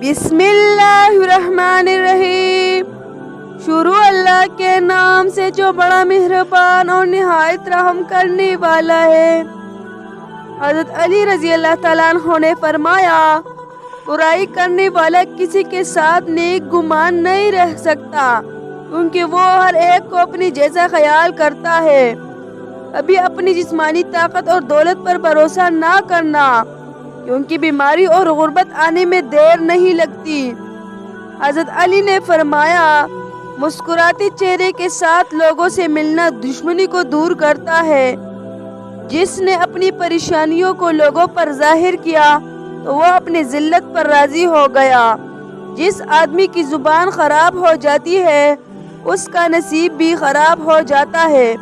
بسم اللہ الرحمن الرحیم۔ شروع اللہ کے نام سے جو بڑا مہربان اور نہایت رحم کرنے والا ہے۔ حضرت علی رضی اللہ تعالیٰ عنہ نے فرمایا، برائی کرنے والا کسی کے ساتھ نیک گمان نہیں رہ سکتا، کیونکہ وہ ہر ایک کو اپنی جیسا خیال کرتا ہے۔ ابھی اپنی جسمانی طاقت اور دولت پر بھروسہ نہ کرنا، کیونکہ بیماری اور غربت آنے میں دیر نہیں لگتی۔ حضرت علی نے فرمایا، مسکراتے چہرے کے ساتھ لوگوں سے ملنا دشمنی کو دور کرتا ہے۔ جس نے اپنی پریشانیوں کو لوگوں پر ظاہر کیا تو وہ اپنی ذلت پر راضی ہو گیا۔ جس آدمی کی زبان خراب ہو جاتی ہے اس کا نصیب بھی خراب ہو جاتا ہے۔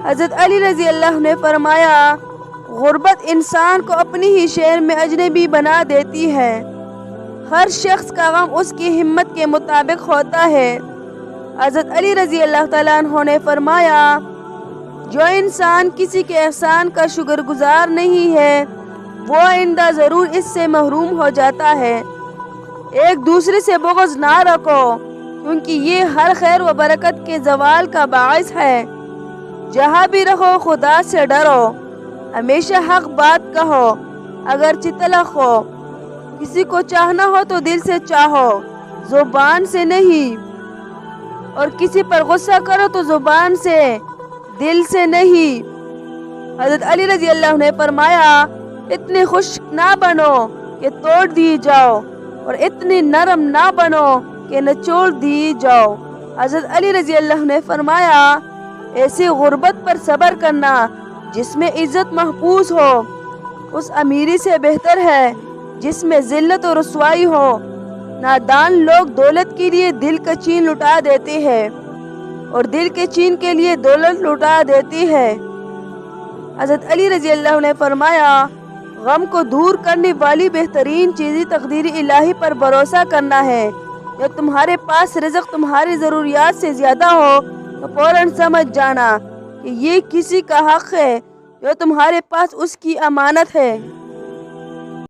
حضرت علی رضی اللہ عنہ نے فرمایا، غربت انسان کو اپنی ہی شہر میں اجنبی بنا دیتی ہے۔ ہر شخص کا غم اس کی ہمت کے مطابق ہوتا ہے۔ حضرت علی رضی اللہ تعالیٰ عنہ نے فرمایا، جو انسان کسی کے احسان کا شکر گزار نہیں ہے وہ آئندہ ضرور اس سے محروم ہو جاتا ہے۔ ایک دوسرے سے بغض نہ رکھو، کیونکہ یہ ہر خیر و برکت کے زوال کا باعث ہے۔ جہاں بھی رہو خدا سے ڈرو، ہمیشہ حق بات کہو اگرچہ تلخ ہو۔ کسی کو چاہنا ہو تو دل سے چاہو، زبان سے نہیں، اور کسی پر غصہ کرو تو زبان سے، دل سے نہیں۔ حضرت علی رضی اللہ عنہ نے فرمایا، اتنے خشک نہ بنو کہ توڑ دی جاؤ، اور اتنی نرم نہ بنو کہ نچوڑ دی جاؤ۔ حضرت علی رضی اللہ عنہ نے فرمایا، ایسی غربت پر صبر کرنا جس میں عزت محفوظ ہو اس امیری سے بہتر ہے جس میں ذلت و رسوائی ہو۔ نادان لوگ دولت کے لیے دل کا چین لٹا دیتے ہیں اور دل کے چین کے لیے دولت لٹا دیتی ہے۔ حضرت علی رضی اللہ عنہ نے فرمایا، غم کو دور کرنے والی بہترین چیز تقدیر الہی پر بھروسہ کرنا ہے۔ جب تمہارے پاس رزق تمہاری ضروریات سے زیادہ ہو تو فوراً سمجھ جانا کہ یہ کسی کا حق ہے جو تمہارے پاس اس کی امانت ہے۔